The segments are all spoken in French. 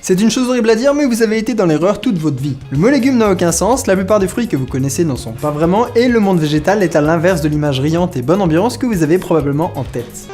C'est une chose horrible à dire, mais vous avez été dans l'erreur toute votre vie. Le mot légume n'a aucun sens, la plupart des fruits que vous connaissez n'en sont pas vraiment, et le monde végétal est à l'inverse de l'image riante et bonne ambiance que vous avez probablement en tête.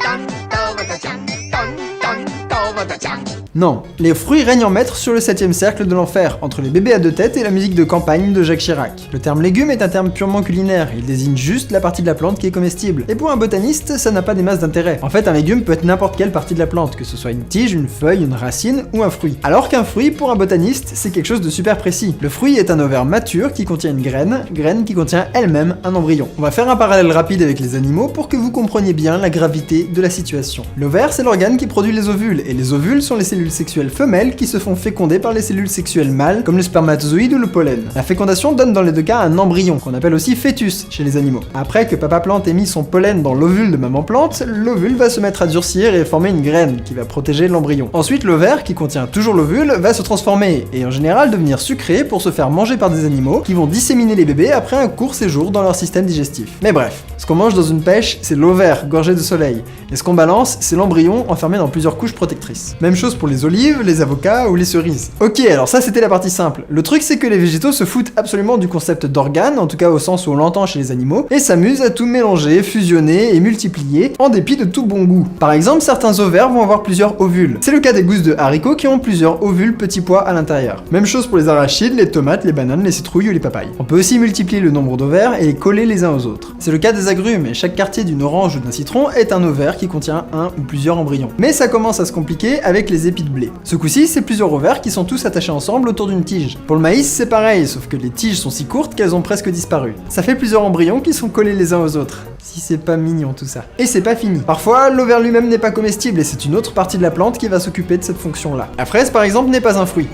Non, les fruits règnent en maître sur le 7ème cercle de l'enfer, entre les bébés à deux têtes et la musique de campagne de Jacques Chirac. Le terme légume est un terme purement culinaire, il désigne juste la partie de la plante qui est comestible. Et pour un botaniste, ça n'a pas des masses d'intérêt. En fait, un légume peut être n'importe quelle partie de la plante, que ce soit une tige, une feuille, une racine ou un fruit. Alors qu'un fruit, pour un botaniste, c'est quelque chose de super précis. Le fruit est un ovaire mature qui contient une graine qui contient elle-même un embryon. On va faire un parallèle rapide avec les animaux pour que vous compreniez bien la gravité de la situation. L'ovaire, c'est l'organe qui produit les ovules, et les ovules sont les cellules sexuelles femelles qui se font féconder par les cellules sexuelles mâles, comme le spermatozoïde ou le pollen. La fécondation donne dans les deux cas un embryon, qu'on appelle aussi fœtus chez les animaux. Après que papa plante ait mis son pollen dans l'ovule de maman plante, l'ovule va se mettre à durcir et former une graine qui va protéger l'embryon. Ensuite, l'ovaire, qui contient toujours l'ovule, va se transformer et en général devenir sucré pour se faire manger par des animaux qui vont disséminer les bébés après un court séjour dans leur système digestif. Mais bref, ce qu'on mange dans une pêche, c'est l'ovaire gorgé de soleil, et ce qu'on balance, c'est l'embryon enfermé dans plusieurs couches protectrices. Même chose pour les olives, les avocats ou les cerises. Ok, alors ça c'était la partie simple. Le truc c'est que les végétaux se foutent absolument du concept d'organe, en tout cas au sens où on l'entend chez les animaux, et s'amusent à tout mélanger, fusionner et multiplier, en dépit de tout bon goût. Par exemple, certains ovaires vont avoir plusieurs ovules. C'est le cas des gousses de haricots qui ont plusieurs ovules petits pois à l'intérieur. Même chose pour les arachides, les tomates, les bananes, les citrouilles ou les papayes. On peut aussi multiplier le nombre d'ovaires et les coller les uns aux autres. C'est le cas des agrumes, et chaque quartier d'une orange ou d'un citron est un ovaire qui contient un ou plusieurs embryons. Mais ça commence à se compliquer avec les épis de blé. Ce coup-ci, c'est plusieurs ovaires qui sont tous attachés ensemble autour d'une tige. Pour le maïs, c'est pareil, sauf que les tiges sont si courtes qu'elles ont presque disparu. Ça fait plusieurs embryons qui sont collés les uns aux autres. Si c'est pas mignon tout ça. Et c'est pas fini. Parfois, l'ovaire lui-même n'est pas comestible et c'est une autre partie de la plante qui va s'occuper de cette fonction-là. La fraise, par exemple, n'est pas un fruit.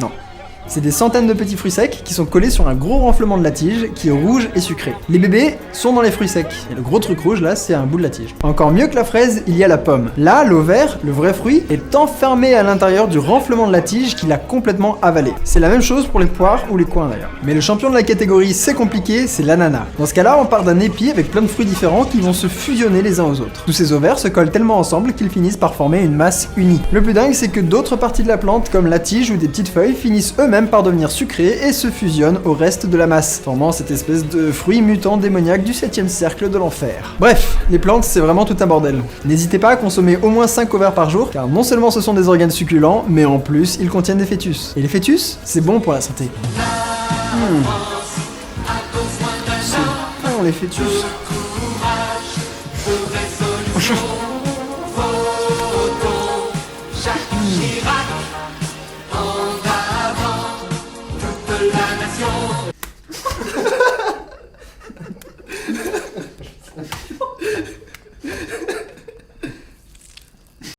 Non. C'est des centaines de petits fruits secs qui sont collés sur un gros renflement de la tige qui est rouge et sucré. Les bébés sont dans les fruits secs, et le gros truc rouge là, c'est un bout de la tige. Encore mieux que la fraise, il y a la pomme. Là, l'ovaire, le vrai fruit, est enfermé à l'intérieur du renflement de la tige qui l'a complètement avalé. C'est la même chose pour les poires ou les coings d'ailleurs. Mais le champion de la catégorie, c'est compliqué, c'est l'ananas. Dans ce cas-là, on part d'un épi avec plein de fruits différents qui vont se fusionner les uns aux autres. Tous ces ovaires se collent tellement ensemble qu'ils finissent par former une masse unie. Le plus dingue, c'est que d'autres parties de la plante, comme la tige ou des petites feuilles, finissent eux-mêmes par devenir sucrés et se fusionnent au reste de la masse, formant cette espèce de fruit mutant démoniaque du 7ème cercle de l'enfer. Bref, les plantes c'est vraiment tout un bordel. N'hésitez pas à consommer au moins 5 ovaires par jour, car non seulement ce sont des organes succulents, mais en plus ils contiennent des fœtus. Et les fœtus, c'est bon pour la santé. C'est bon les fœtus.